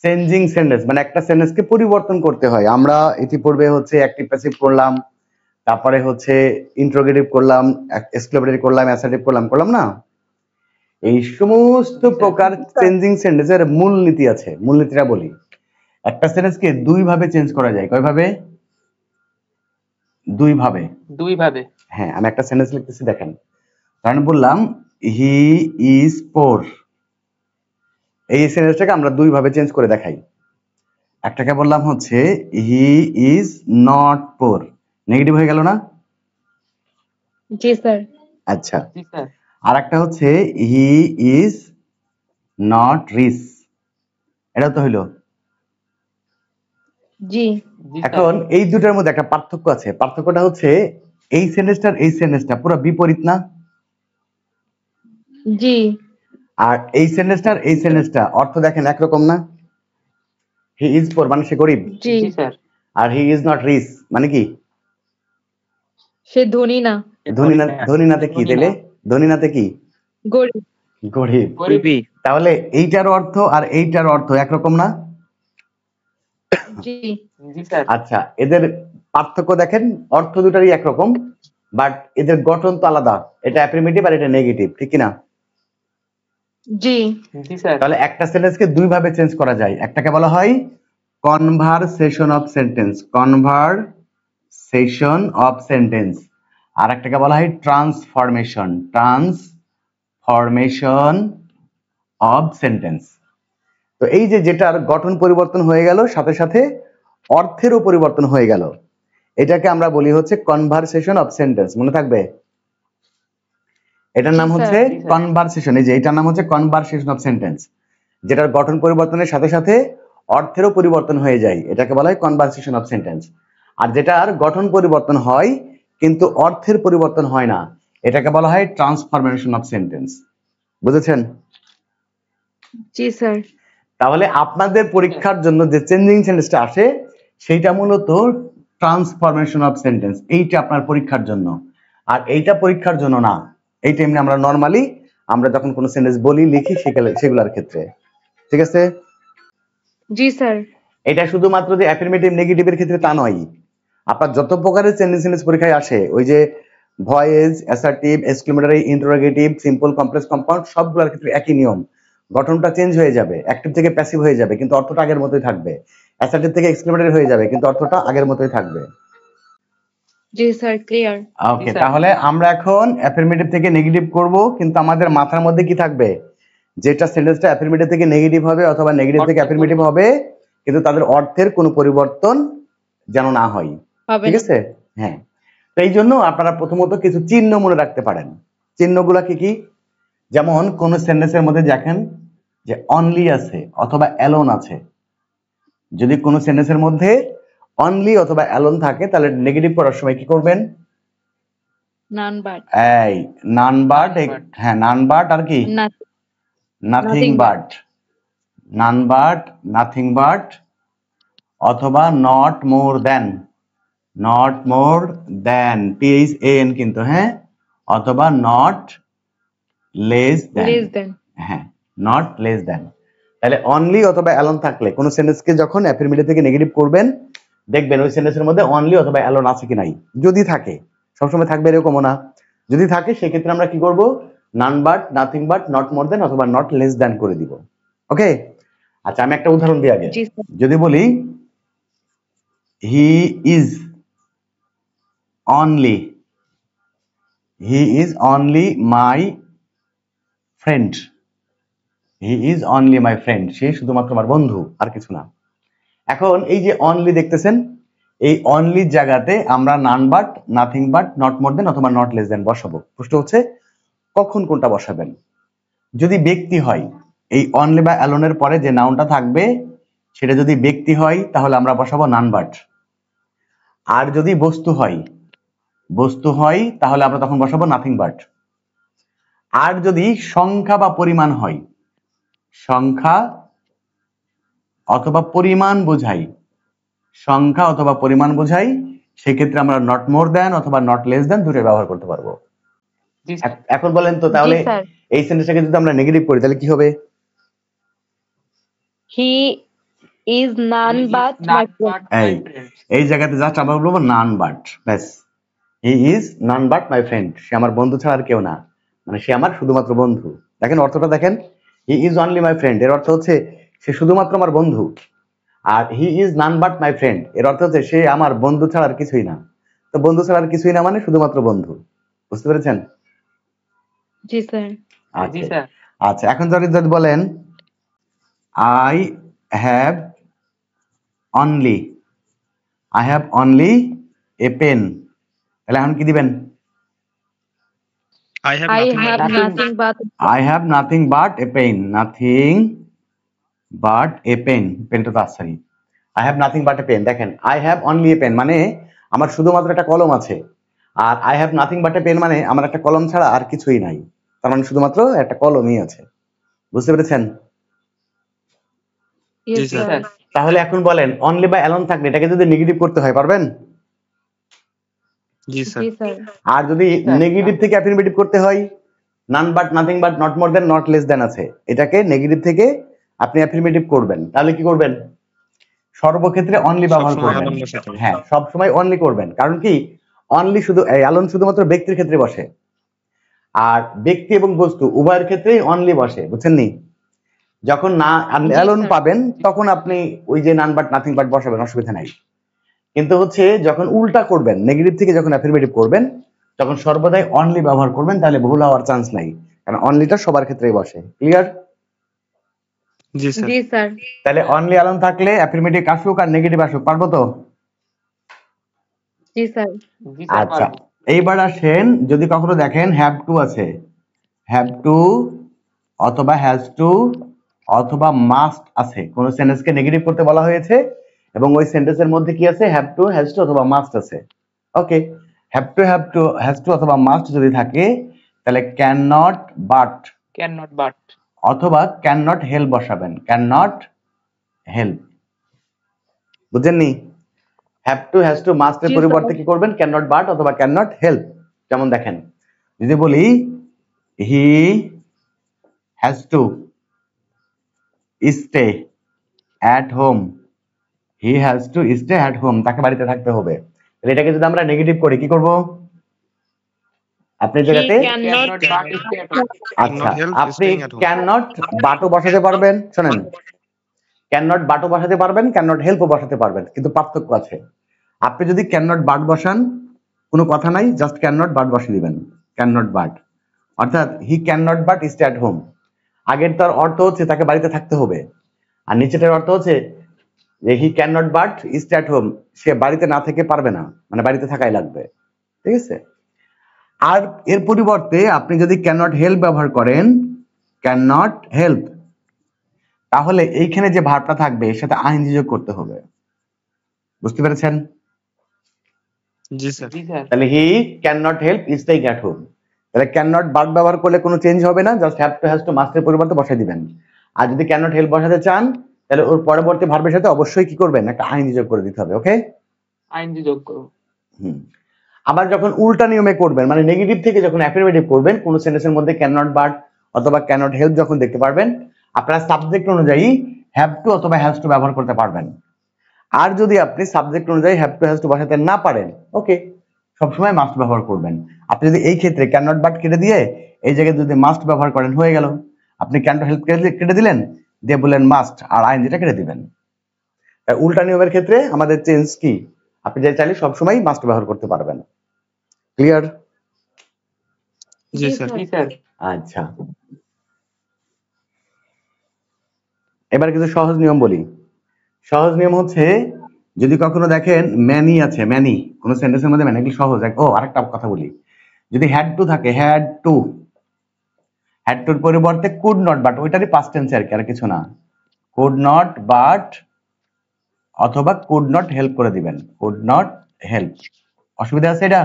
Changing sentence মানে একটা সেন্টেন্সকে পরিবর্তন করতে হয়। আমরা ইতিপূর্বে হচ্ছে অ্যাক্টিভ প্যাসিভ করলাম, তারপরে হচ্ছে ইন্টারোগেটিভ করলাম, এক্সক্লেমেটরি করলাম, অ্যাসার্টিভ করলাম না? এই সমস্ত প্রকার চেঞ্জিং সেন্টেন্সের মূলনীতি আছে। মূলনীতিটা বলি, একটা সেন্টেন্সকে দুই ভাবে চেঞ্জ করা যায়। কয় ভাবে? দুই ভাবে। হ্যাঁ, আমি একটা সেন্টেন্স লিখতেছি, দেখেন। কারণ বললাম হি ইজ পোর, এই সেন্টেন্সটাকে আমরা দুই ভাবে চেঞ্জ করে দেখাই। একটাকে বললাম হচ্ছে হি ইজ নট পোর, নেগেটিভ হয়ে গেল না? জি স্যার। আচ্ছা, আর একটা হচ্ছে হি ইজ নট রিচ, এটা তো হইলো। জি। এখন এই দুটার মধ্যে একটা পার্থক্য আছে। পার্থক্যটা হচ্ছে এই সেন্টেন্সটা পুরো বিপরীত না? জি। আর এই সেন্টেন্সটা অর্থ দেখেন একরকম না? হি ইজ পোর মানে সে গরিব। জি স্যার। আর হি ইজ নট রিচ মানে কি? সে ধনী না। ধনী নাতে কি দিলে? ধনী নাতে কি? গরিব। তাহলে এইটার অর্থ আর এইটার অর্থ একরকম না? জি স্যার। আচ্ছা, এদের পার্থক্য দেখেন, অর্থ দুটারই একরকম, বাট এদের গঠন তো আলাদা। এটা অ্যাফার্মেটিভ আর এটা নেগেটিভ, ঠিক কি না? জি স্যার। তাহলে একটা সেন্টেন্সকে দুই ভাবে চেঞ্জ করা যায়। একটাকে বলা হয় কনভারসেশন অফ সেন্টেন্স, আর একটাকে বলা হয় ট্রান্সফরমেশন অফ সেন্টেন্স। তো এই যে যেটার গঠন পরিবর্তন হয়ে গেল, সাথে সাথে অর্থেরও পরিবর্তন হয়ে গেল, এটাকে আমরা বলি হচ্ছে কনভারসেশন অফ সেন্টেন্স। মনে থাকবে, এটার নাম হচ্ছে কনভারসেশন। এই যে এটার নাম হচ্ছে কনভারসেশন অফ সেন্টেন্স, যেটার গঠন পরিবর্তনের সাথে সাথে অর্থেরও পরিবর্তন হয়ে যায়, এটাকে বলা হয় কনভারসেশন অফ সেন্টেন্স। আর যেটার গঠন পরিবর্তন হয় কিন্তু অর্থের পরিবর্তন হয় না, এটাকে বলা হয় ট্রান্সফরমেশন অফ সেন্টেন্স। বুঝেছেন? জি স্যার। তাহলে আপনাদের পরীক্ষার জন্য যে চেঞ্জিং সেন্টেন্সটা আসে সেইটা মূলত ট্রান্সফরমেশন অফ সেন্টেন্স, এইটা আপনার পরীক্ষার জন্য। আর এইটা পরীক্ষার জন্য না, এইটা এমনি আমরা নরমালি আমরা যখন কোনো সেন্টেন্স বলি লিখি সেগুলোর ক্ষেত্রে, ঠিক আছে? জি স্যার। এটা শুধুমাত্র যে অ্যাফার্মেটিভ নেগেটিভের ক্ষেত্রে তা নয়, আপনার যত প্রকারের চেঞ্জিং সেন্টেন্স পরীক্ষায় আসে, ওই যে voice, assertive, exclamatory, interrogative, simple, complex, compound, সবগুলোর ক্ষেত্রে একই নিয়ম। গঠনটা চেঞ্জ হয়ে যাবে, অ্যাক্টিভ থেকে প্যাসিভ হয়ে যাবে কিন্তু অর্থটা আগের মতোই থাকবে, অ্যাসার্টিভ থেকে এক্সক্লেমেটরি হয়ে যাবে কিন্তু অর্থটা আগের মতোই থাকবে। জি স্যার, ক্লিয়ার। ওকে, তাহলে আমরা এখন অ্যাফার্মেটিভ থেকে নেগেটিভ করব, কিন্তু আমাদের মাথার মধ্যে কি থাকবে? যেটা সেন্টেন্সটা অ্যাফার্মেটিভ থেকে নেগেটিভ হবে অথবা নেগেটিভ থেকে অ্যাফার্মেটিভ হবে, কিন্তু তাদের অর্থের কোনো পরিবর্তন যেন না হয়, ঠিক আছে? হ্যাঁ, তো এই জন্য আপনারা প্রথমত কিছু চিহ্ন মনে রাখতে পারেন। চিহ্নগুলা কি কি? যেমন কোন সেন্টেন্সের মধ্যে দেখেন যে অনলি আছে অথবা অ্যালোন আছে, যদি কোন সেন্টেন্সের মধ্যে অনলি অথবা অ্যালোন থাকে তাহলে নেগেটিভ করার সময় কি করবেন? None but. এই নান বাট, হ্যাঁ নান বাট আর কি nothing but, naan but, nothing but, অথবা নট মোর দেন THAN কিন্তু, হ্যাঁ, অথবা নট লেস দেন, হ্যাঁ নট লেস দেন। তাহলে অনলি অথবা অ্যালোন থাকলে কোন সেন্টেন্সকে যখন অ্যাফার্মেটিভ থেকে নেগেটিভ করবেন, দেখবেন ওই সেন্টেন্সের মধ্যে অনলি অথবা অ্যালোন আছে কি নাই। যদি থাকে, সবসময় থাকবে এরকমও না, যদি থাকে সেক্ষেত্রে আমরা কি করব? None but, nothing but, not more than অথবা নট লেস দেন করে দিব। ওকে, আচ্ছা আমি একটা উদাহরণ দিই আগে। যদি বলি he is only my friend, সে শুধুমাত্র আমার বন্ধু, আর কিছু না। এখন এই যে অনলি দেখতেছেন, এই অনলির জায়গাতে আমরা none but, nothing but, not more than অথবা নট লেস দেন বসাবো। প্রশ্ন হচ্ছে কখন কোনটা বসাবেন? যদি ব্যক্তি হয়, এই অনলি বা অ্যালোনের পরে যে নাউনটা থাকবে সেটা যদি ব্যক্তি হয় তাহলে আমরা বসাবো নান বাট। আর যদি বস্তু হয় তাহলে আমরা তখন বসাবো নাথিং বাট। আর যদি সংখ্যা বা পরিমাণ হয়, সংখ্যা অথবা পরিমাণ বোঝাই, সেক্ষেত্রে আমরা নট মোর দেন অথবা নট লেস দেন দুটোই ব্যবহার করতে পারবো। এখন বলেন তো, তাহলে এই সেন্টেন্সটাকে যদি আমরা নেগেটিভ করি তাহলে কি হবে? হি Is none but my friend. এই জায়গাতে জাস্ট আমরা বলবো নান বাট, ব্যাস। He is none but my friend, সে আমার বন্ধু ছাড়া আর কেউ না, মানে সে আমার শুধুমাত্র বন্ধু। দেখেন অর্থটা দেখেন, he is only my friend এর অর্থ হচ্ছে সে শুধুমাত্র আমার বন্ধু, আর he is none but my friend এর অর্থ হচ্ছে সে আমার বন্ধু ছাড়া আর কিছুই না। তো বন্ধু ছাড়া আর কিছুই না মানে শুধুমাত্র বন্ধু, বুঝতে পেরেছেন? জি স্যার। আচ্ছা আচ্ছা, এখন যদি বলেন I have only a pen, তাহলে এখন কি দিবেন? I have nothing but I have nothing but a pen. পেনটা তো sorry, I have nothing but a pen। দেখেন I have only a pen মানে আমার শুধুমাত্র একটা কলম আছে, আর I have nothing but a pen মানে আমার একটা কলম ছাড়া আর কিছুই নাই, তার মানে শুধুমাত্র একটা কলমই আছে। বুঝতে পেরেছেন? yes sir. তাহলে এখন বলেন অনলি বা অ্যালোন থাকলে এটাকে যদি নেগেটিভ করতে হয় পারবেন? জি স্যার। আর যদি নেগেটিভ থেকে অ্যাফার্মেটিভ করতে হয়, none but, nothing but, not more than, not less than আছে, এটাকে নেগেটিভ থেকে আপনি অ্যাফার্মেটিভ করবেন, তাহলে কি করবেন? সর্বক্ষেত্রে অনলি ব্যবহার করবেন। হ্যাঁ, সব সময় অনলি করবেন, কারণ কি অনলি শুধু অ্যালোন শুধুমাত্র ব্যক্তির ক্ষেত্রে বসে, আর ব্যক্তি এবং বস্তু উভয়ের ক্ষেত্রেই অনলি বসে, বুঝছেন নি? যখন না অ্যালোন পাবেন তখন আপনি ওই যে নান বাট, নাথিং বাট বসাবেন, অসুবিধা নাই। কিন্তু হচ্ছে যখন উল্টা করবেন, নেগেটিভ থেকে যখন অ্যাফার্মেটিভ করবেন তখন সর্বদাই অনলি ব্যবহার করবেন, তাহলে ভুল হওয়ার চান্স নাই, কারণ অনলিটা সবার ক্ষেত্রেই বসে। ক্লিয়ার? জি স্যার। তাহলে অনলি অ্যালোন থাকলে অ্যাফার্মেটিভ আসুক আর নেগেটিভ আসুক, পারবো তো? জি স্যার। আচ্ছা, এইবার আসেন যদি কখনো দেখেন হ্যাভ টু আছে, হ্যাভ টু অথবা হ্যাজ টু অথবা মাস্ট আছে, কোন সেন্টেন্সকে নেগেটিভ করতে বলা হয়েছে এবং ওই সেন্টেন্সের মধ্যে কি আছে? হ্যাভ টু, হ্যাজ টু অথবা মাস্ট আছে। ওকে, হ্যাভ টু হ্যাজ টু অথবা মাস্ট যদি থাকে তাহলে ক্যান নট বাট অথবা ক্যান নট হেল্প বসাবেন, ক্যান নট হেল্প। বুঝেননি? Have to, has to, must এর পরিবর্তে কি করবেন? ক্যান নট বাট অথবা ক্যান নট হেল্প। যেমন দেখেন যদি বলি he has to stay at home, he has to stay at home, তাকে বাড়িতে থাকতে হবে। তাহলে এটাকে যদি আমরা নেগেটিভ করি কি করব? আপনি জায়গাতে আচ্ছা, আপনি ক্যান নট বাটও বসাতে পারবেন, শুনেন, ক্যান নট বাটও বসাতে পারবেন, ক্যান নট হেল্পও বসাতে পারবেন, কিন্তু পার্থক্য আছে। আপনি যদি ক্যান নট বাট বসান কোনো কথা নাই, জাস্ট ক্যান নট বাট বসিয়ে দিবেন, ক্যান নট বাট, অর্থাৎ হি can not but stay at home. আগের তার অর্থ হচ্ছে তাকে বাড়িতে থাকতে হবে, আর নিচেটার অর্থ হচ্ছে যে he can not but stay at home, সে বাড়িতে না থেকে পারবে না, মানে বাড়িতে থাকাই লাগবে। ঠিক আছে? আর এর পরিবর্তে আপনি যদি ক্যান নট হেল্প ব্যবহার করেন, ক্যান নট হেল্প, তাহলে এইখানে যে ভার্বটা থাকবে এর সাথে আইএনজি যোগ করতে হবে। বুঝতে পেরেছেন? জি স্যার। তাহলে হি can not help staying at home, তাহলে ক্যান নট ভার্ব ব্যবহার করলে কোনো চেঞ্জ হবে না, just have to, has to, must এর পরিবর্তে বসাই দিবেন। আর যদি ক্যান নট হেল্প বসাতে চান তাহলে ওর পরবর্তী ভার্বের সাথে অবশ্যই কি করবেন? একটা আইএনজি যোগ করে দিতে হবে। ওকে, আইএনজি যোগ করব। আবার যখন উল্টা নিয়মে করবেন, মানে নেগেটিভ থেকে যখন অ্যাফার্মেটিভ করবেন, কোন সেন্টেন্সের মধ্যে ক্যান নট বাট অথবা ক্যান নট হেল্প যখন দেখতে পারবেন, আপনারা সাবজেক্ট অনুযায়ী হ্যাভ টু অথবা হ্যাজ টু ব্যবহার করতে পারবেন। আর যদি আপনি সাবজেক্ট অনুযায়ী হ্যাভ টু, হ্যাজ টু বসাতে না পারেন, ওকে, সবসময় মাস্ট ব্যবহার করবেন। আপনি যদি এই ক্ষেত্রে ক্যান নট বাট কেটে দিয়ে এই জায়গায় যদি মাস্ট ব্যবহার করেন, হয়ে গেল। আপনি ক্যান নট হেল্প কেটে দিলেন, দিয়ে বললেন মাস্ট, আর আইএনজিটা কেটে দিবেন। উল্টা নিয়মের ক্ষেত্রে আমাদের চেঞ্জ কি? আপনি যে চাইলে সবসময় মাস্ট ব্যবহার করতে পারবেন। ক্লিয়ার? জি স্যার। আচ্ছা, এবার কিছু সহজ নিয়ম বলি। সহজ নিয়ম হচ্ছে যদি কখনো দেখেন ম্যানি আছে, ম্যানি কোন সেন্টেন্সের মধ্যে ম্যানি, এগুলো সহজ। ও আরেকটা কথা বলি, যদি হ্যাড টু থাকে, হ্যাড টুর পরিবর্তে কুড নট বাট, ওইটারই পাস্ট টেন্স আর কি, আর কিছু না। কুড নট বাট অথবা কুড নট হেল্প করে দিবেন, কুড নট হেল্প। অসুবিধা আছে এটা?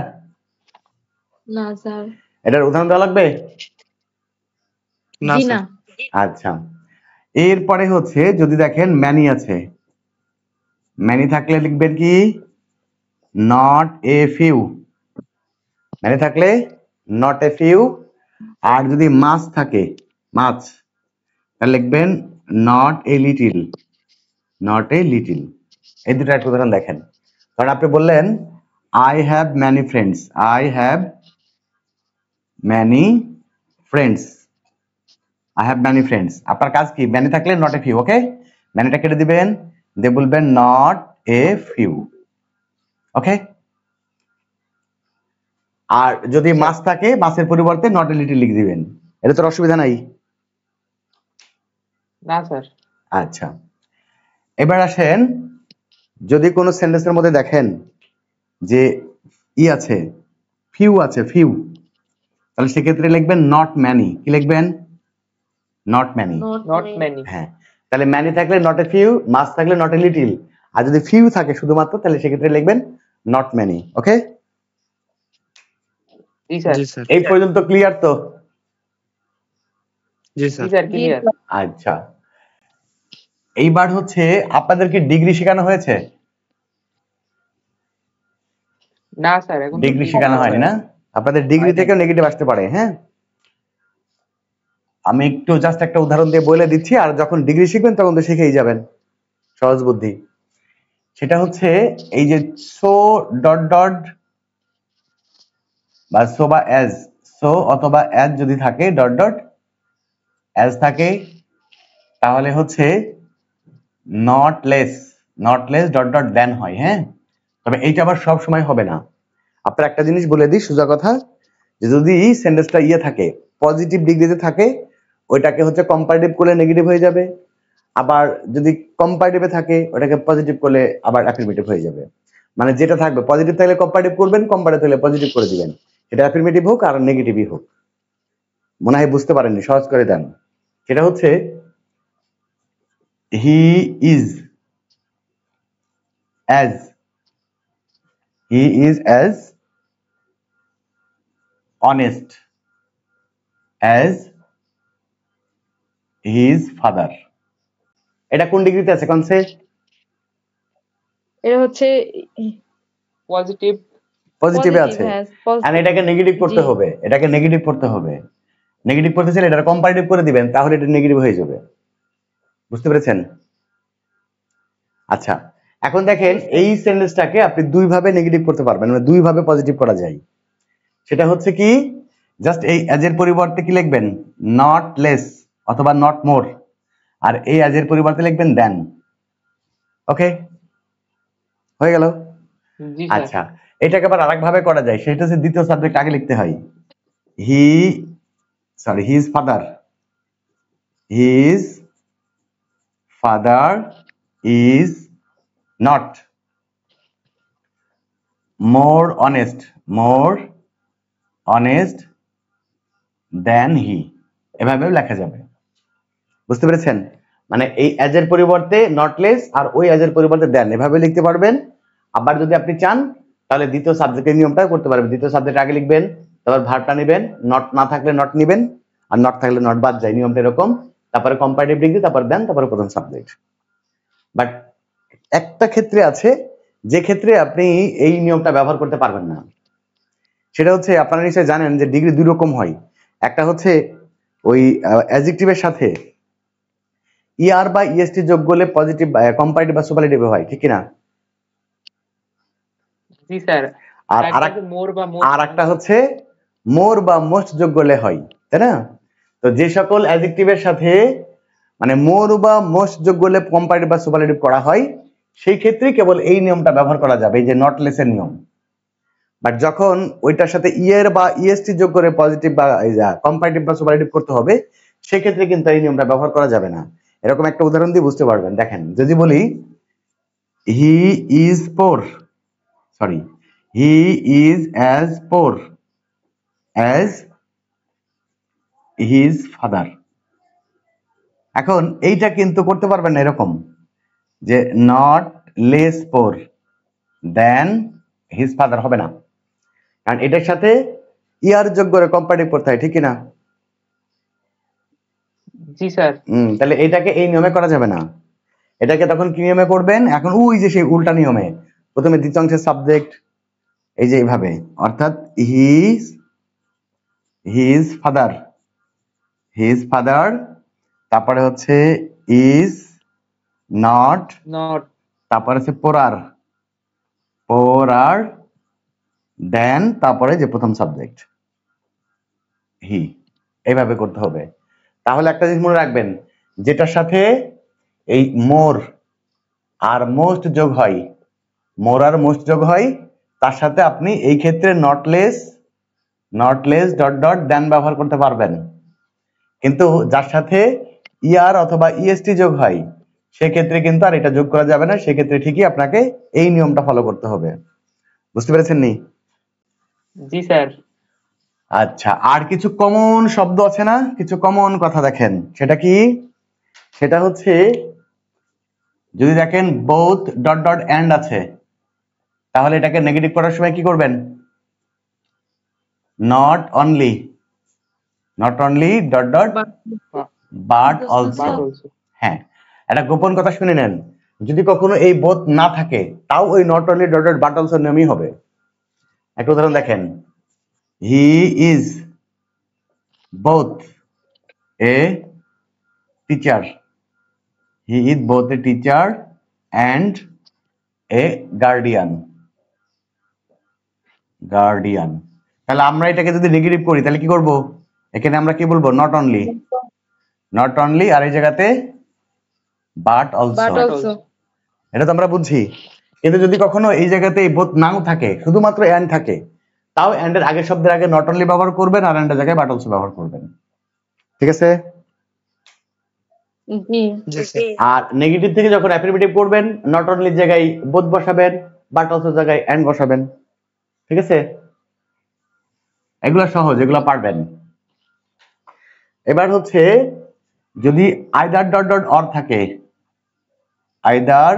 না স্যার। এটার উদাহরণ দেওয়া লাগবে? না জি স্যার। না। আচ্ছা, এরপরে হচ্ছে যদি দেখেন ম্যানি আছে, ম্যানি থাকলে লিখবেন কি? নট এ ফিউ, ম্যানি থাকলে নট এ ফিউ। আর যদি মাছ থাকে, মাছ, তাহলে লিখবেন not a little, not a little. এই দুটো একটা উদাহরণ দেখেন। কারণ আপনি বললেন I have many friends, I have many friends, I have many friends. আপনার কাজ কি? ম্যানি থাকলে নট এ ফিউ, ওকে? ম্যানিটা কেটে দিবেন, দিয়ে বলবেন নট এ ফিউ, ওকে? আর যদি মাছ থাকে, মাছের পরিবর্তে নট এ লিটিল লিখে দিবেন। এটা তোর অসুবিধা নাই? না স্যার। আচ্ছা, এবার আসেন, যদি কোনো সেন্টেন্সের মধ্যে দেখেন যে ই আছে, ফিউ আছে, ফিউ, তাহলে সেক্ষেত্রে লিখবেন নট ম্যানি। কি লিখবেন? Not many. Not many. হ্যাঁ, তাহলে ম্যানি থাকলে নট এ ফিউ, মাছ থাকলে নট এ লিটিল, আর যদি ফিউ থাকে শুধুমাত্র তাহলে সেক্ষেত্রে লিখবেন নট ম্যানি, ওকে? জি স্যার। জি স্যার। এই পর্যন্ত ক্লিয়ার তো? জি জি স্যার। Sir clear. আচ্ছা, এইবার হচ্ছে আপনাদেরকে ডিগ্রি শেখানো হয়েছে? না স্যার, এখন তো ডিগ্রি শেখানো হয়নি না? আপনাদের ডিগ্রি থেকেও নেগেটিভ আসতে পারে, হ্যাঁ? আমি একটু জাস্ট একটা উদাহরণ দিয়ে বলে দিচ্ছি, আর যখন ডিগ্রি শিখবেন তখন তো শিখেই যাবেন, সহজ বুদ্ধি। সেটা হচ্ছে এই যে সো ডট ডট বা সো বা অ্যাজ, সো অথবা অ্যাজ যদি থাকে, ডট ডট অ্যাজ থাকে, তাহলে হচ্ছে not less, not less dot dot than হয়, হ্যাঁ? তবে এইটা আবার সব সময় হবে না। আপনার একটা জিনিস বলে দিই সোজা কথা, যে যদি সেন্টেন্সটা ইয়ে থাকে, পজিটিভ ডিগ্রিতে থাকে, ওইটাকে হচ্ছে কম্পারেটিভ করলে নেগেটিভ হয়ে যাবে, আবার যদি কম্পারেটিভে থাকে ওটাকে পজিটিভ করলে আবার অ্যাফার্মেটিভ হয়ে যাবে। মানে যেটা থাকবে, পজিটিভ থাকলে কম্পারেটিভ করবেন, কম্পারেটিভ থাকলে পজিটিভ করে দিবেন, সেটা অ্যাফার্মেটিভ হোক আর নেগেটিভই হোক। মনে হয় বুঝতে পারেননি, সহজ করে দেন। সেটা হচ্ছে হি is as, he is as honest as his father. এটা কোন ডিগ্রিতে আছে কোন সে? এটা হচ্ছে পজিটিভ। পজিটিভে আছে, আর এটাকে নেগেটিভ করতে হবে, এটাকে নেগেটিভ করতে হবে। নেগেটিভ করতে চাইলে এটা কম্পারেটিভ করে দিবেন, তাহলে এটা নেগেটিভ হয়ে যাবে। বুঝতে পেরেছেন? আচ্ছা, এখন দেখেন এই সেন্টেন্সটাকে আপনি দুই ভাবে নেগেটিভ করতে পারবেন, মানে দুই ভাবে পজিটিভ করা যায়। সেটা হচ্ছে কি, জাস্ট এই অ্যাজ এর পরিবর্তে কি লিখবেন? নট লেস অথবা নট মোর, আর এই অ্যাজ এর পরিবর্তে লিখবেন দেন, ওকে? হয়ে গেল? জি স্যার। আচ্ছা, এটাকে আবার আরেক ভাবে করা যায়, সেটা হচ্ছে দ্বিতীয় সাবজেক্ট আগে লিখতে হয়। His father, his father is not more honest than he, এভাবেও লেখা যাবে। বুঝতে পেরেছেন? মানে এই অ্যাজ এর পরিবর্তে নট লেস আর ওই অ্যাজ এর পরিবর্তে দেন, এভাবে লিখতে পারবেন। আবার যদি আপনি চান তাহলে দ্বিতীয় সাবজেক্টের নিয়মটা করতে পারবেন। দ্বিতীয় সাবজেক্ট আগে লিখবেন, তারপর ভার্বটা নেবেন, নট না থাকলে নট নেবেন, আর নট থাকলে নট বাদ যায়, নিয়মটা এরকম। তারপরে কম্পারেটিভ ডিগ্রি, তারপর দেন, তারপরে প্রথম সাবজেক্ট। বাট একটা ক্ষেত্রে আছে যে ক্ষেত্রে আপনি এই নিয়মটা ব্যবহার করতে পারবেন না। সেটা হচ্ছে, আপনারা নিশ্চয়ই জানেন যে ডিগ্রি দুই রকম হয়। একটা হচ্ছে ওই অ্যাডজেক্টিভের সাথে ইআর বা ইএসটি যোগ করলে পজিটিভ, কম্পারেটিভ বা সুপারলেটিভ হয়, ঠিক কিনা? জি স্যার। আর আরেকটা হচ্ছে মোর বা মোস্ট যোগ করলে হয়, তাই না? তো যে সকল অ্যাডজেক্টিভের সাথে মানে মোর বা মোস্ট যোগ করলে কম্পারেটিভ বা সুপারলেটিভ করা হয়, সেই ক্ষেত্রে কেবল এই নিয়মটা ব্যবহার করা যাবে, এই যে নট লেসের নিয়ম। বাট যখন ওইটার সাথে ইয়ের বা ইএসটি যোগ করে পজিটিভ বা কম্পারেটিভ বা সুপারলেটিভ করতে হবে, সেক্ষেত্রে কিন্তু এই নিয়মটা ব্যবহার করা যাবে না। এরকম একটা উদাহরণ দিয়ে বুঝতে পারবেন। দেখেন, যদি বলি he is poor, sorry, he is as poor as his father. এখন এইটা কিন্তু করতে পারবেন না এরকম যে not less poor than his father, হবে না, কারণ এটার সাথে ইয়ার যোগ করে কম্পারেটিভ করতে হয়, ঠিক কিনা? জি স্যার। তাহলে এটাকে এই নিয়মে করা যাবে না। এটাকে তখন কি নিয়মে করবেন? এখন ওই যে সেই উল্টা নিয়মে, প্রথমে দ্বিতীয় অংশের সাবজেক্ট এই যে এইভাবে, অর্থাৎ হিজ ফাদার, তারপরে হচ্ছে ইজ নট, not, তারপরে হচ্ছে পোরার, পোরার দেন, তারপরে যে প্রথম সাবজেক্ট হি, এইভাবে করতে হবে। তাহলে একটা জিনিস মনে রাখবেন, যেটার সাথে এই মোর আর মোস্ট যোগ হয়, মোর আর মোস্ট যোগ হয়, তার সাথে আপনি এই ক্ষেত্রে নট লেস ডট ডট দেন ব্যবহার করতে পারবেন। কিন্তু যার সাথে ইয়ার অথবা ইএসটি যোগ হয় সেক্ষেত্রে কিন্তু আর এটা যোগ করা যাবে না, সেক্ষেত্রে ঠিকই আপনাকে এই নিয়মটা ফলো করতে হবে। বুঝতে পেরেছেন নি? জি স্যার। আচ্ছা, আর কিছু কমন শব্দ আছে না, কিছু কমন কথা দেখেন, সেটা কি? সেটা হচ্ছে যদি দেখেন বোথ ডট ডট এন্ড আছে, তাহলে এটাকে নেগেটিভ করার সময় কি করবেন? Not only dot dot but also. But also, হ্যাঁ, একটা গোপন কথা শুনে নেন, যদি কখনো এই বোথ না থাকে তাও ওই not only dot dot but also নিয়মই হবে। একটা উদাহরণ দেখেন, he is both a teacher, he is both a teacher and a guardian. তাহলে আমরা এটাকে যদি নেগেটিভ করি তাহলে কি করব? এখানে আমরা কি বলবো? নট অনলি আর এই জায়গাতে বাট But অলসো। also. এটা তো আমরা বুঝছি, কিন্তু যদি কখনো এই জায়গাতে বোথ নাও থাকে, শুধুমাত্র এন্ড থাকে, তাও এন্ড এর আগের শব্দের আগে নট অনলি ব্যবহার করবেন আর এন্ড এর জায়গায় বাট অলসো ব্যবহার করবেন। ঠিক আছে? জি। আর নেগেটিভ থেকে যখন অ্যাফার্মেটিভ করবেন, নট অনলির জায়গায় বোথ বসাবেন, বাট অলসোর জায়গায় এন্ড বসাবেন। ঠিক আছে? এগুলো সহজ, এগুলো পারবেন। এবার হচ্ছে যদি আইদার ডট ডট অর থাকে, আইদার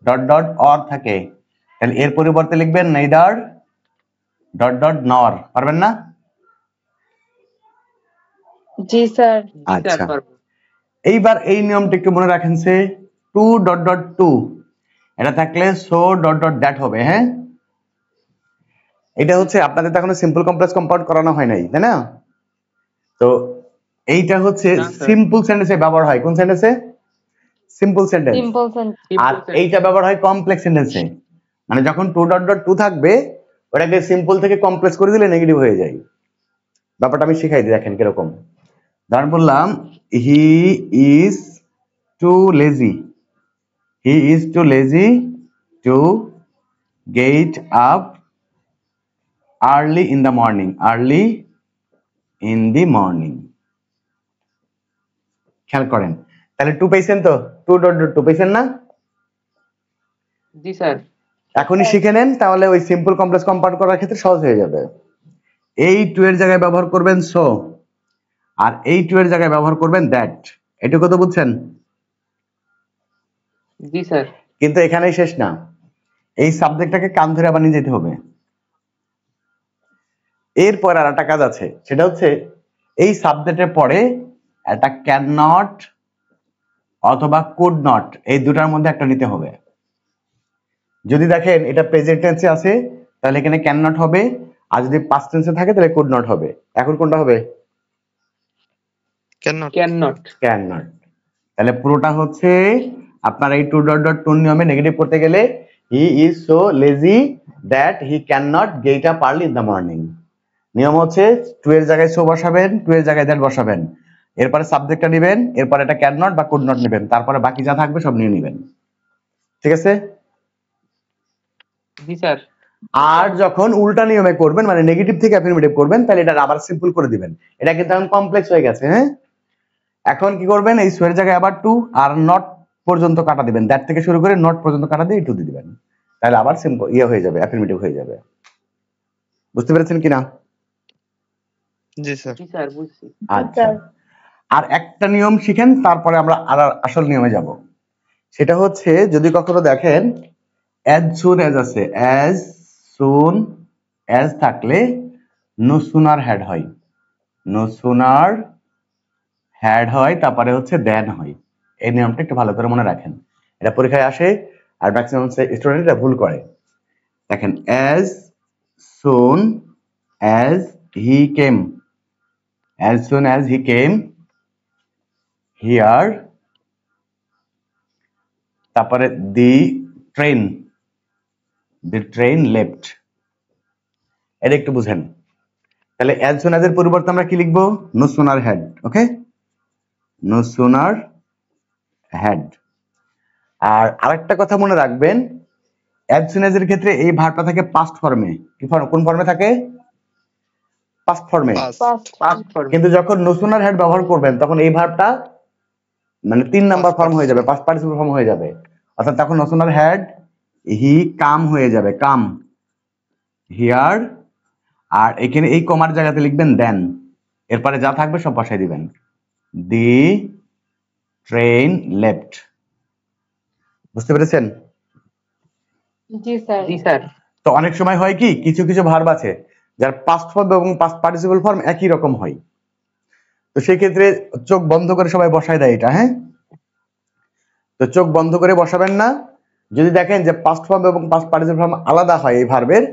ডট ডট অর থাকে, তাহলে এর পরিবর্তে লিখবেন নেইদার ডট ডট নর। পারবেন না? জি স্যার। জি স্যার আচ্ছা, পারবো। এইবার এই নিয়মটা একটু মনে রাখেন, সে টু ডট ডট টু এটা থাকলে সো ডট ডট দ্যাট হবে। হ্যাঁ, এটা হচ্ছে আপনাদের তো এখনো সিম্পল কমপ্লেক্স কম্পাউন্ড করানো হয় নাই, তাই না? তো এইটা হচ্ছে না, স্যার। সিম্পল সেন্টেন্সে ব্যবহার হয়। কোন সেন্টেন্সে? Simple sentence. Simple sentence. আর Simple এইটা ব্যবহার হয় কমপ্লেক্স সেন্টেন্সে, মানে যখন টু ডট ডট টু থাকবে ওটাকে সিম্পল থেকে কমপ্লেক্স করে দিলে নেগেটিভ হয়ে যায়। ব্যাপারটা আমি শিখাই দিই, দেখেন কিরকম। ধরেন বললাম he is too lazy, he is too lazy to get up early in the morning, early in the morning. খেয়াল করেন, তাহলে টু পেয়েছেন তো, টু ডট ডট টু পেয়েছেন না? জি স্যার। এখনই শিখে নেন, তাহলে ওই সিম্পল কমপ্লেক্স কম্পাউন্ড করার ক্ষেত্রে সহজ হয়ে যাবে। এই টু এর জায়গায় ব্যবহার করবেন সো, আর এই টু এর জায়গায় ব্যবহার করবেন দ্যাট। এটুকু তো বুঝছেন? জি স্যার। কিন্তু এখানেই শেষ না, এই সাবজেক্টটাকে কান ধরে আবার নিয়ে যেতে হবে। এরপর আর একটা কাজ আছে, সেটা হচ্ছে এই সাবজেক্টের পরে একটা ক্যান নট অথবা কুড নট, এই দুটার মধ্যে একটা নিতে হবে। যদি দেখেন এটা প্রেজেন্ট টেন্সে আছে তাহলে এখানে ক্যান নট হবে, আর যদি পাস্ট টেন্সে থাকে তাহলে কুড নট হবে। এখন কোনটা হবে? Cannot. Can not. তাহলে পুরোটা হচ্ছে আপনার এই টু ডট ডট টু নিয়মে নেগেটিভ করতে গেলে he is so lazy that he can not get up early in the morning. নিয়ম হচ্ছে টু এর জায়গায় সো বসাবেন, টু এর জায়গায় দ্যাট বসাবেন, এরপরে সাবজেক্টটা নেবেন, এরপরে এটা ক্যান নট বা কুড নট নেবেন, তারপরে বাকি যা থাকবে সব নিয়ে নেবেন। ঠিক আছে? জি স্যার। আর যখন উল্টা নিয়মে করবেন, মানে নেগেটিভ থেকে অ্যাফার্মেটিভ করবেন, তাহলে এটা আবার সিম্পল করে দিবেন। এটা কিন্তু এখন কমপ্লেক্স হয়ে গেছে। হ্যাঁ, এখন কি করবেন? এই সো এর জায়গায় আবার টু আর নট পর্যন্ত কাটা দিবেন, দ্যাট থেকে শুরু করে নট পর্যন্ত কাটা দিয়ে টু দিয়ে দিবেন, তাহলে আবার সিম্পল হয়ে যাবে, অ্যাফার্মেটিভ হয়ে যাবে। বুঝতে পেরেছেন কিনা? জি স্যার বুঝছি। আচ্ছা, আর একটা নিয়ম শিখেন, তারপরে আমরা আর আসল নিয়মে যাব। সেটা হচ্ছে যদি কখনো দেখেন অ্যাজ সুন অ্যাজ আছে, অ্যাজ সুন অ্যাজ থাকলে নো সুনার হ্যাড হয়, নো সুনার হ্যাড হয়, তারপরে হচ্ছে দেন হয়। এই নিয়মটা একটু ভালো করে মনে রাখেন, এটা পরীক্ষায় আসে আর ম্যাক্সিমাম স্টুডেন্ট এটা ভুল করে। দেখেন as soon as he came, as soon as he came here তারপরে দি ট্রেন লেফট। এটা একটু বুঝেন। তাহলে অ্যাজ সুন অ্যাজ এর পরিবর্তে আমরা কি লিখবো? No sooner had. Okay, no sooner had. আর আরেকটা কথা মনে রাখবেন, অ্যাজ সুন অ্যাজ এর ক্ষেত্রে এই ভার্বটা থাকে পাস্ট ফর্মে। কি ফর্ম? কোন ফর্মে থাকে? পাস্ট ফর্মে। Past form. কিন্তু যখন নো সুনার হ্যাড ব্যবহার করবেন তখন এই ভার্বটা মানে 3 নাম্বার ফর্ম হয়ে যাবে, পাস্ট পার্টিসিপল ফর্ম হয়ে যাবে। অর্থাৎ তখন নো সুনার হ্যাড হি কাম হয়ে যাবে, কাম হিয়ার। আর এখানে এই কমার জায়গাতে লিখবেন দেন, এরপরে যা থাকবে সব বসাই দিবেন। The train left. বুঝতে পেরেছেন? জি স্যার। জি স্যার। তো অনেক সময় হয় কি, কিছু কিছু ভার্ব আছে যার পাস্ট ফর্ম এবং পাস্ট পার্টিসিপল ফর্ম একই রকম হয়। তো সেই ক্ষেত্রে চোখ বন্ধ করে সবাই বসায় দেয় এটা। হ্যাঁ, তো চোখ বন্ধ করে বসাবেন না। যদি দেখেন যে পাস্ট ফর্ম এবং পাস্ট পার্টিসিপল ফর্ম আলাদা হয় এই ভার্বের,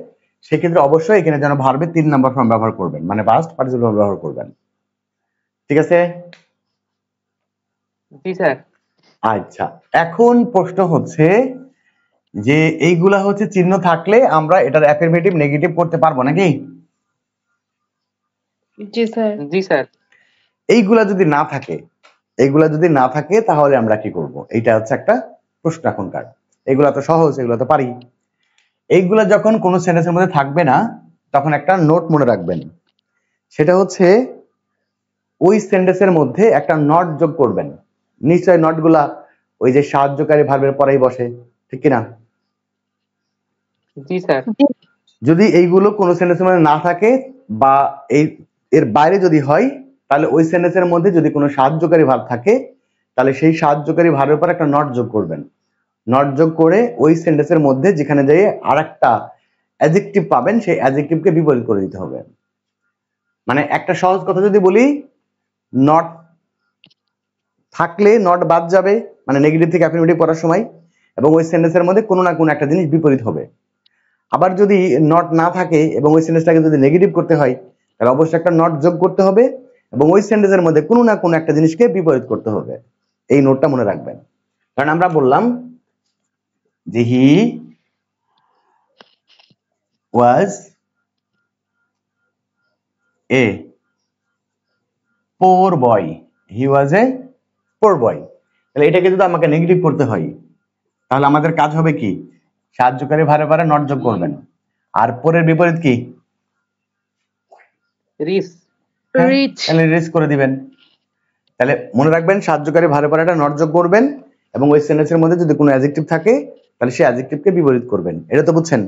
সেক্ষেত্রে অবশ্যই এখানে যেন ভার্বে 3 নাম্বার ফর্ম ব্যবহার করবেন, মানে পাস্ট পার্টিসিপল ফর্ম ব্যবহার করবেন। ঠিক আছে? জি স্যার। আচ্ছা, এখন প্রশ্ন হচ্ছে যে এইগুলা হচ্ছে চিহ্ন থাকলে আমরা এটার অ্যাফারমেটিভ নেগেটিভ করতে পারবো নাকি? জি স্যার। জি স্যার। এইগুলা যদি না থাকে তাহলে আমরা কি করব? এইটা হচ্ছে একটা প্রশ্ন এখনকার। এগুলা তো সহজ, এগুলা তো পারি। এইগুলা যখন কোনো সেন্টেন্সের মধ্যে থাকবে না তখন একটা নোট মনে রাখবেন, সেটা হচ্ছে ওই সেন্টেন্সের মধ্যে একটা নট যোগ করবেন। নিশ্চয় নটগুলা ওই যে সাহায্যকারী ভার্বের পরেই বসে, ঠিক কিনা? জি স্যার। যদি এইগুলো কোনো সেন্টেন্সের মধ্যে না থাকে বা এর বাইরে যদি হয়, তাহলে ওই সেন্টেন্সের মধ্যে যদি কোনো সাহায্যকারী ভার্ব থাকে তাহলে সেই সাহায্যকারী ভার্বের পর একটা নট যোগ করবেন। নট যোগ করে ওই সেন্টেন্সের মধ্যে যেখানে যেয়ে আরেকটা অ্যাডজেক্টিভ পাবেন সেই অ্যাডজেক্টিভকে বিপরীত করে দিতে হবে। মানে একটা সহজ কথা যদি বলি, নট থাকলে নট বাদ যাবে, মানে নেগেটিভ থেকে অ্যাফার্মেটিভ পড়ার সময়, এবং ওই সেন্টেন্সের মধ্যে কোনো না কোনো একটা জিনিস বিপরীত হবে। আবার যদি নট না থাকে এবং ওই সেন্টেন্সটাকে যদি নেগেটিভ করতে হয় তাহলে অবশ্যই একটা নট যোগ করতে হবে এবং ওই সেন্টেন্সের মধ্যে কোনো না কোনো একটা জিনিসকে বিপরীত করতে হবে। এই নোটটা মনে রাখবেন। কারণ আমরা বললাম যে হি ওয়াজ এ পোর বয়, হি ওয়াজ এ পোর বয়। তাহলে এটাকে যদি আমাকে নেগেটিভ করতে হয় তাহলে আমাদের কাজ হবে কি, সাহায্যকারী ভারে ভারে নট যোগ করবেন। আর পোরের বিপরীত কি? রিচ। রিচ। তাহলে রিচ করে দিবেন। তাহলে মনে রাখবেন সাহায্যকারী ভারে ভারে একটা নট যোগ করবেন এবং ওই সেন্টেন্সের মধ্যে যদি কোনো অ্যাডজেক্টিভ থাকে তাহলে সেই অ্যাডজেক্টিভকে বিপরীত করবেন। এটা তো বুঝছেন?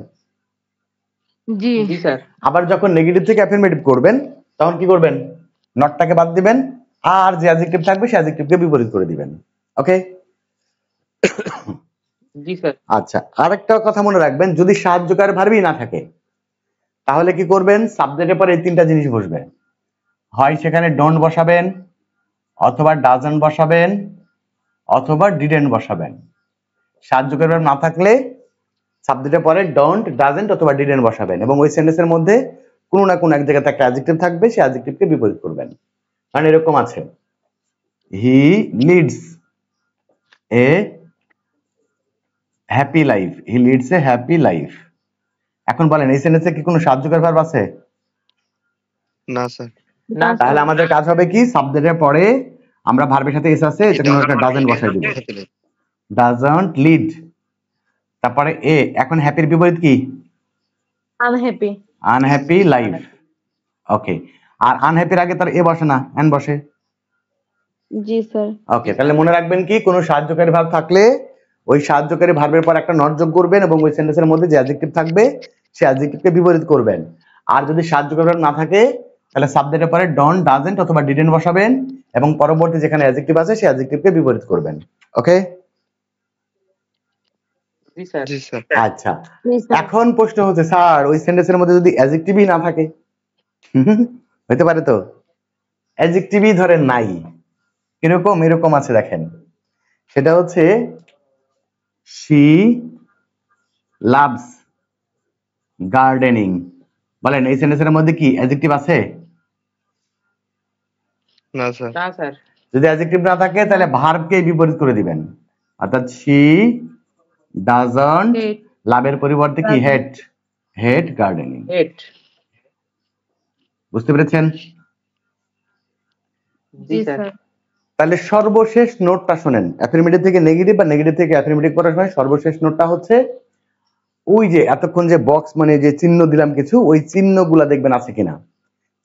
জি। জি স্যার। আবার যখন নেগেটিভ থেকে অ্যাফার্মেটিভ করবেন তখন কি করবেন? নটটাকে বাদ দিবেন আর যে অ্যাডজেক্টিভ থাকবে সেই অ্যাডজেক্টিভকে বিপরীত করে দিবেন। ওকে? জি স্যার। আচ্ছা, আরেকটা কথা মনে রাখবেন, যদি সাহায্যকারী ভার্বই না থাকে তাহলে কি করবেন? সাবজেক্টের পরে এই 3টা জিনিস বসবে। হয় সেখানে ডোন্ট বসাবেন, অথবা ডাজন্ট বসাবেন, অথবা ডিডন্ট বসাবেন। সাহায্যকারী ভার্ব না থাকলে সাবজেক্টের পরে ডোন্ট, ডাজন্ট অথবা ডিডন্ট বসাবেন এবং ওই সেন্টেন্সের মধ্যে কোনো না কোনো এক জায়গাতে একটা অ্যাডজেক্টিভ থাকবে, সেই অ্যাডজেক্টিভকে বিপরীত করবেন। কারণ এরকম আছে, he leads a happy life, he leads a happy life. এখন বলেন এই সেন্টেন্সে কি কোনো সাহায্যকারী ভার্ব আছে? না স্যার। না তাহলে আমাদের কাজ হবে কি, সাবজেক্টের পরে আমরা ভার্বের সাথে এস আছে এটা কোনো একটা ডাজন্ট বসাই দিব, ডাজন্ট লিড। তারপরে এ, এখন হ্যাপির বিপরীত কি? আনহ্যাপি। Unhappy life. ওকে, আর আনহ্যাপির আগে তার এ বসে না, এন বসে। জি স্যার। ওকে, তাহলে মনে রাখবেন কি, কোনো সাহায্যকারী ভার্ব থাকলে ওই সাহায্যকারী ভার্বের পর একটা নট যোগ করবেন এবং ওই সেন্টেন্সের মধ্যে যে অ্যাডজেক্টিভ থাকবে সেই অ্যাডজেক্টিভকে বিপরীত করবেন। আর যদি সাহায্যকারী ভার্ব না থাকে তাহলে সাবজেক্টের পরে ডন্ট, ডাজন্ট অথবা ডিডন্ট বসাবেন এবং পরবর্তী যেখানে অ্যাডজেক্টিভ আছে সেই অ্যাডজেক্টিভকে বিপরীত করবেন। ওকে? জি স্যার। জি স্যার। আচ্ছা, এখন প্রশ্ন হচ্ছে স্যার ওই সেন্টেন্সের মধ্যে যদি অ্যাডজেক্টিভই না থাকে, হতে পারে তো, অ্যাডজেক্টিভই ধরেন নাই, কিরকম? এরকম আছে দেখেন, সেটা হচ্ছে she loves gardening। বলেন এই সেন্টেন্সের মধ্যে কি অ্যাডজেক্টিভ আছে? না স্যার। না স্যার। যদি অ্যাডজেক্টিভ না থাকে তাহলে ভার্বকে বিপরীত করে দিবেন, অর্থাৎ she ডাজন্ট Hate. লাভের পরিবর্তে কি Gardening. হেট হেট গার্ডেনিং। Eight. বুঝতে পেরেছেন? জি জি স্যার। স্যার। তাহলে সর্বশেষ নোটটা শোনেন, অ্যাফার্মেটিভ থেকে নেগেটিভ বা নেগেটিভ থেকে অ্যাফার্মেটিভ করার সময় সর্বশেষ নোটটা হচ্ছে ওই যে এতক্ষণ যে বক্স মানে যে চিহ্ন দিলাম কিছু, ওই চিহ্নগুলা দেখবেন আছে কিনা।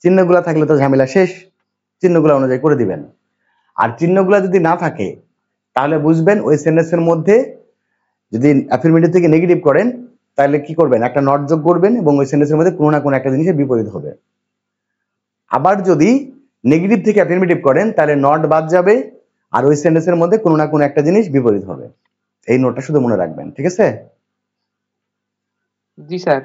চিহ্নগুলা থাকলে তো ঝামেলা শেষ, চিহ্নগুলা অনুযায়ী করে দিবেন। আর চিহ্নগুলা যদি না থাকে তাহলে বুঝবেন ওই সেন্টেন্সের মধ্যে যদি অ্যাফার্মেটিভ থেকে নেগেটিভ করেন তাহলে কি করবেন, একটা নট যোগ করবেন এবং ওই সেন্টেন্সের মধ্যে কোনো না কোনো একটা জিনিসের বিপরীত হবে। আবার যদি নেগেটিভ থেকে অ্যাফার্মেটিভ করেন তাহলে নট বাদ যাবে আর ওই সেন্টেন্সের মধ্যে কোনো না কোনো একটা জিনিস বিপরীত হবে। এই নোটটা শুধু মনে রাখবেন, ঠিক আছে? জি স্যার।